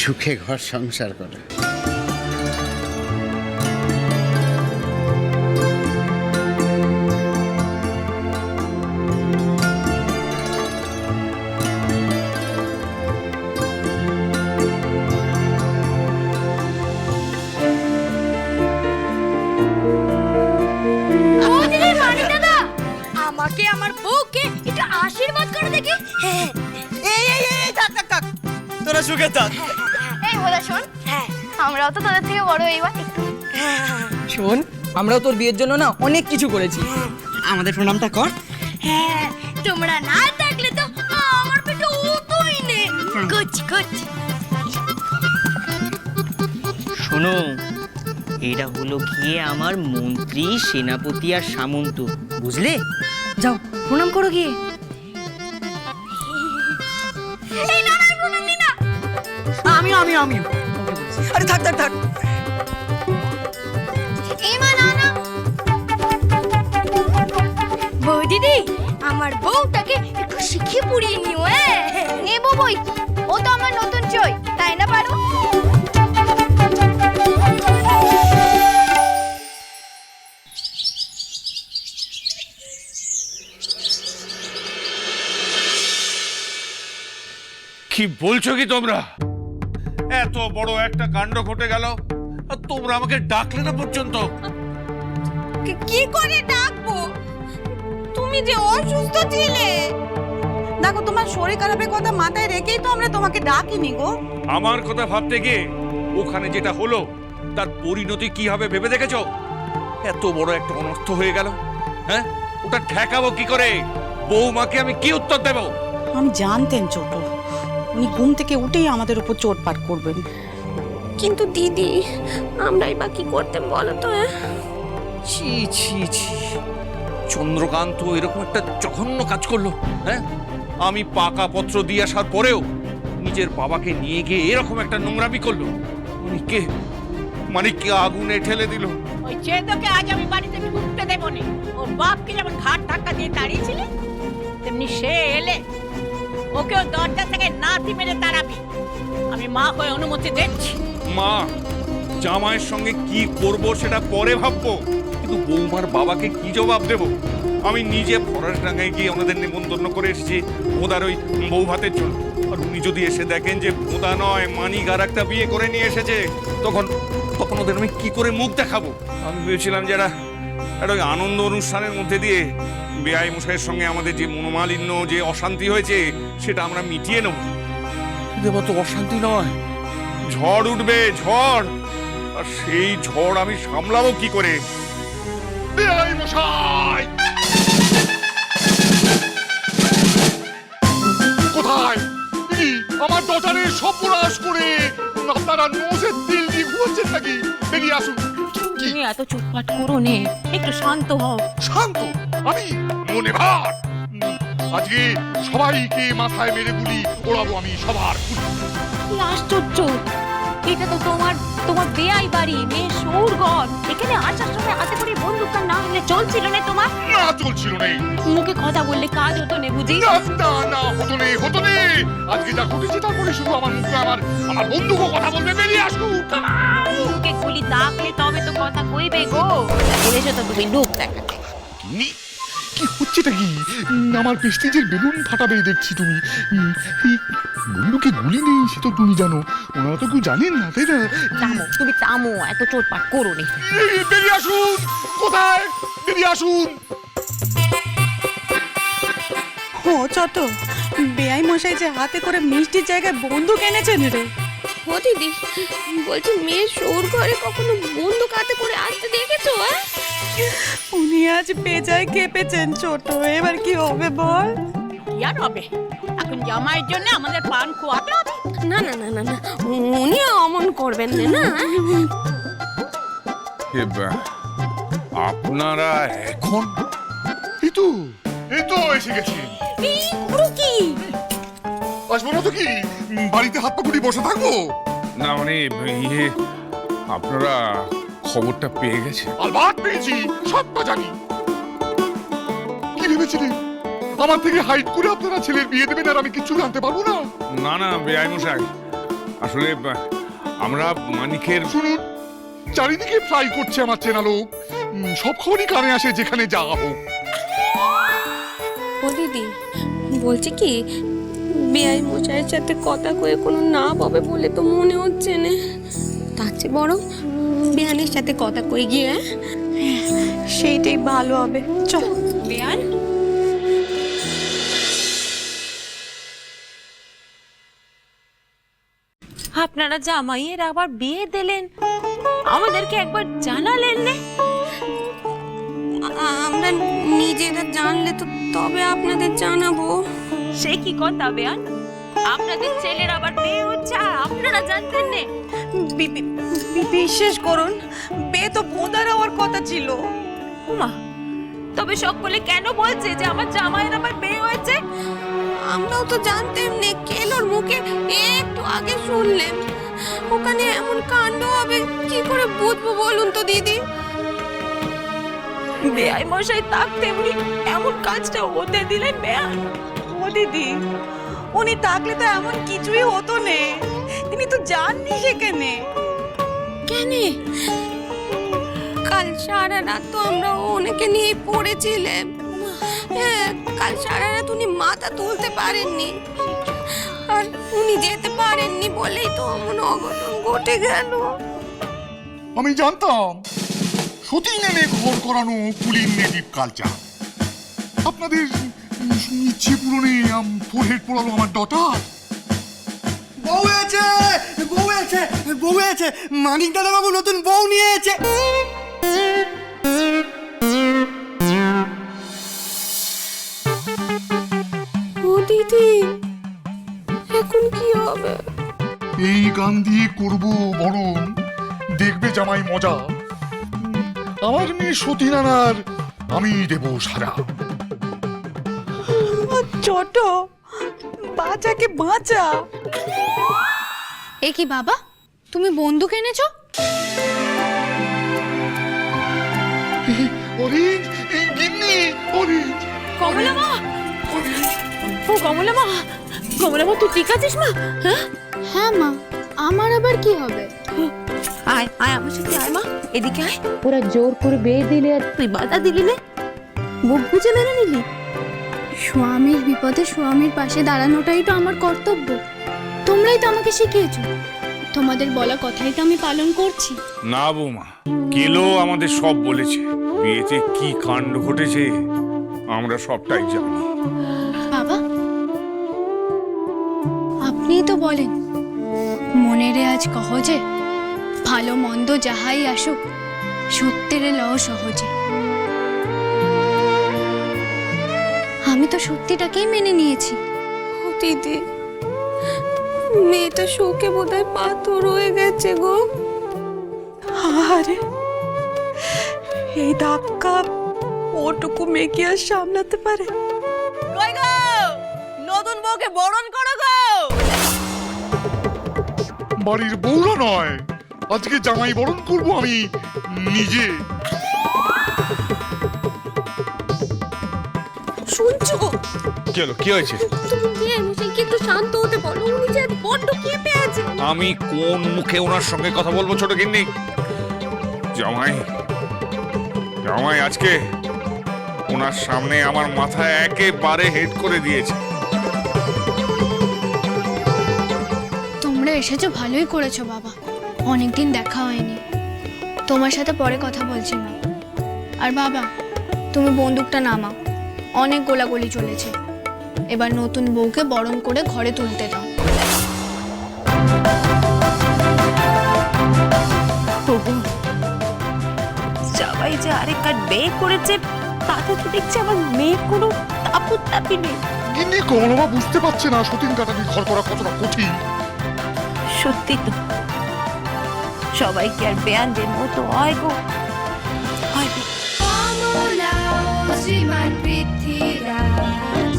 সুখে ঘর সংসার করে। আমাকে আমার বউকে একটু আশীর্বাদ করে দেখি। থাক তোরা সুখে থাক। এই বলা শোন, আমরাও তো তোদের থেকে বড় এইবার একটু। শোন, আমরাও তোর বিয়ের জন্য না অনেক কিছু করেছি। আমাদের প্রণামটা কর। হ্যাঁ, তোমরা না থাকলে তো আমার পেটে উঠোই নে। কুচ কুচ। শোনো, এরা হলো গিয়ে আমার মন্ত্রী, সেনাপতি আর সামন্ত, বুঝলে? যাও প্রণাম করো গিয়ে। এই না না, প্রণাম দি না। আমি আরে থাক। এই মা না না। বউ দিদি, আমার বউটাকে একটু শিখিয়ে পড়িয়ে নিও। নেবো বই, ও তো আমার নতুন চই, তাই না পারো? কি বলছো কি তোমরা? এত বড় একটা কাণ্ড ঘটে গেল আর তোমরা আমাকে ডাকলে না পর্যন্ত। কি করে ডাকবো? তুমি যে অসুস্থ ছিলে। দেখো, তোমার শরীর খারাপের কথা মাথায় রেখেই তো আমরা তোমাকে ডাকিনি গো। আমার কথা ভাবতে গিয়ে ওখানে যেটা হলো তার পরিণতি কি হবে ভেবে দেখেছো? এত বড় একটা অনর্থ হয়ে গেল। হ্যাঁ, ওটা ঠেকাবো কি করে? বৌমাকে আমি কি উত্তর দেব? আমি জানতেন ছোট, উনি ঘুম থেকে উঠেই আমাদের উপর চোটপাট করবেন। কিন্তু দিদি, আমরাই বা কি করতাম বলো তো? ছি ছি ছি, চন্দ্রকান্ত এরকম একটা জঘন্য কাজ করলো। হ্যাঁ, আমি পাকা পত্র দিয়ে আসার পরেও নিজের বাবাকে নিয়ে গিয়ে এরকম একটা নোংরামি করলো। মানিককে আগুনে ঠেলে দিল। ওই চেতকে আজ আমি বাড়িতে ঢুকতে দেবো না। ওর বাপকে যেমন ঘাট ধাক্কা দিয়ে তাড়িয়েছিলে, তেমনি সে এলে ওকেও দরজা থেকে নাতি মেরে তাড়াবি। আমি মা হয়ে অনুমতি দিচ্ছি। মা, জামাইয়ের সঙ্গে কি করব সেটা পরে ভাববো, কিন্তু বৌমার বাবাকে কি জবাব দেব? আমি নিজে ফরাসডাঙ্গায় গিয়ে ওনাদের নিমন্ত্রণ করে এসেছি ওদের ওই বউ ভাতের জন্য। আর উনি যদি এসে দেখেন যে বোদা নয় মানিক আর একটা বিয়ে করে নিয়ে এসেছে, তখন ওদের আমি কি করে মুখ দেখাবো? আমি ভেবেছিলাম যারা একটা ওই আনন্দ অনুষ্ঠানের মধ্যে দিয়ে বেআই মশাইয়ের সঙ্গে আমাদের যে মনোমালিন্য, যে অশান্তি হয়েছে সেটা আমরা মিটিয়ে নেব। দেব তো অশান্তি নয়, ঝড় উঠবে, ঝড়। আর সেই ঝড় আমি সামলাবো কি করে? বেআই মশাই কোথায়? আমার ডটারের সর্বনাশ করে আপনারা নোজের তিল দিয়ে ঘুরছেন নাকি? বেরিয়ে আসুন। তুমি এত চুপপাট করো নে, একটু শান্ত হও। শান্ত? আমি মনে ভার আজকে সবাইকে মাথায় মেরে গুলি ওড়াবো আমি সবার। কি আশ্চর্য! এটা তো তোমার বেয়াই বাড়ি, মেয়ে সৌরগণ। এখানে আসার সময় হাতে করে বন্দুকটা না হলে চলছিল না তোমার? না, চলছিল নেই। মুখে কথা বললে কাজ হতো না বুঝি? না, হতো নে। আজকে যা ঘটেছে তারপরে শুধু আমার মুখে আমার বন্ধুকে কথা বলবে। বেরিয়ে আসুন। মুখে গুলি দাগলে তবে তো কথা কইবে গো। বলেছো তো তুমি লোক দেখাতে। কি হচ্ছেটা কি? আমার প্রেস্টিজের বেলুন ফাটাবে দেখছি তুমি। এই বন্ধুকে গুলি নেই সে তো তুমি জানো, ওনারা তো কেউ জানেন না, তাই না? তুমি থামো, এত চোটপাট করো নে। বেরিয়ে আসুন। কোথায়? বেরিয়ে আসুন। ও ছোট, বেআই মশাই যে হাতে করে মিষ্টির জায়গায় বন্দুক এনেছেন রে। ও দিদি, বলছি মেয়ে সৌর ঘরে কখনো বন্দুক হাতে করে আসতে দেখেছো? উনি আজ বেজায় কেঁপেছেন ছোট, এবার কি হবে বল? কি আর হবে? এখন জামাইয়ের জন্য আমাদের পান খোয়াতে হবে। না না না না না, উনি অমন করবেন না। আপনারা এখন? এই তো এসে গেছি। কি আসবো না তো কি? বাড়িতে হাত পা গুটি বসে থাকবো? না মানে আপনারা খবরটা পেয়ে গেছে? আলবাত পেয়েছি, সবটা জানি। কি ভেবেছিলেন আমার থেকে হাইট করে আপনারা ছেলের বিয়ে দেবেন আর আমি কিছু জানতে পারবো না? না বেআই মশাই, আসলে আমরা মানিকের শুনুন, চারিদিকে ফ্লাই করছে আমার চেনা লোক। সব খবরই কানে আসে যেখানে যা হোক। ও দিদি, বলছি কি, বেআই মশাইয়ের সাথে কথা কয়ে কোনো না পাবে বলে তো মনে হচ্ছে না। তার চেয়ে বরং বেয়ানের সাথে কথা কয়ে গিয়ে সেইটাই ভালো হবে। চল। বেয়ান, আপনারা জামাইয়ের আবার বিয়ে দিলেন, আমাদেরকে একবার জানালেন না? আমরা নিজেরা জানলে তো তবে আপনাদের জানাবো। সে কি কথা বেয়ান, আপনাদের ছেলের আবার বিয়ে হচ্ছে আর আপনারা জানতেন না? বিশ্বাস করুন, বে তো বোঁদার হওয়ার কথা ছিল। উমা, তবে সকলে কেন বলছে যে আমার জামাইয়ের আবার বিয়ে হয়েছে? আমরাও তো জানতাম না, কেলোর মুখে একটু আগে শুনলেন। ওখানে এমন কাণ্ড হবে কি করে বুঝবো বলুন তো দিদি? বেআই মশাই থাকতে এমনি এমন কাজটা হতে দিলেন বেয়ান? ও দিদি, উনি থাকলে তো এমন কিছুই হতো না। তিনি তো জাননি সেখানে। কেন? কাল সারা রাত তো আমরা ওনাকে নিয়ে পড়েছিলাম। হ্যাঁ, কাল সারা রাত উনি মাথা তুলতে পারেননি, আর উনি যেতে পারেননি বলেই তো এমন অঘটন ঘটে গেল। আমি জানতাম সতীন এনে ঘর করানো কুলিন নেটিভ কালচার। আপনাদের ইচ্ছে পূরণে ফোরহেড পড়ালো আমার ডটার। বউ হয়েছে, বউ হয়েছে, বউ হয়েছে, মানিক দাদা বাবু নতুন বউ নিয়ে এসেছে। ও দিদি, এখন কি হবে? এই গান দিয়ে করব বরণ, দেখবে জামাই মজা। আমার মেয়ে সতীন আনার আমি দেব সারা। ছোট বাচ্চাকে বাঁচা। এ কি বাবা, তুমি বন্দুক এনেছো? অরেঞ্জ, এই গিন্নি, অরেঞ্জ, কমলা মা, ও কমলা মা, কমলা মা তুই ঠিক আছিস মা? হ্যাঁ হ্যাঁ মা, আমার আবার কি হবে? আয় আয় আমার সাথে আয় মা, এদিকে আয়। ওরা জোর করে বিয়ে দিলে আর তুই বাধা দিলি না, মুখ বুঝে মেনে নিলি। স্বামীর বিপদে স্বামীর পাশে দাঁড়ানোটাই তো আমার কর্তব্য। তোমরাই তো আমাকে শিখিয়েছো, তোমাদের বলা কথাই তো আমি পালন করছি। না বৌমা, কেলো আমাদের সব বলেছে। বিয়েতে কি কাণ্ড ঘটেছে আমরা সবটাই জানি। বাবা, আপনিই তো বলেন, মনেরে আজ কহ যে ভালো মন্দ যাহাই আসুক সত্যেরে লও সহজে। আমি তো সত্যিটাকেই মেনে নিয়েছি। ও দিদি, মেয়েটা শোকে বোধহয় পাথর হয়ে গেছে গো। আরে এই ধাক্কা ওটুকু মেয়ে কি আর সামলাতে পারে? কই গো, নতুন বউকে বরণ করো গো। বাড়ির বউরা নয়, আজকে জামাই বরণ করব আমি নিজে। শুনছো? কি হয়েছে? তুমি বিয়ে মশাইকে একটু শান্ত হতে বলো, উনি যে বড্ড কেঁপে আছে। আমি কোন মুখে ওনার সঙ্গে কথা বলবো ছোট গিন্নি? জামাই, জামাই আজকে ওনার সামনে আমার মাথা একেবারে হেড করে দিয়েছে। তোমরা এসেছো ভালোই করেছো বাবা, অনেকদিন দেখা হয়নি। তোমার সাথে পরে কথা বলছি না। আর বাবা, তুমি বন্দুকটা নামাও, অনেক গোলাগুলি চলেছে। এবার নতুন বউকে বরণ করে ঘরে তুলতে দাও। সবাই যে আরেকবার বিয়ে করেছে তাতে তো দেখছি আমার মেয়ের কোনো আপত্তি নেই। গিন্নি কমলমা বুঝতে পারছে না সতীন কাটানি ঘর করা কতটা কঠিন। সত্যি তো, সবাই কি আর বেয়ানদের মতো হয় গো? হয় শ্রীমান পৃথ্বীরাজ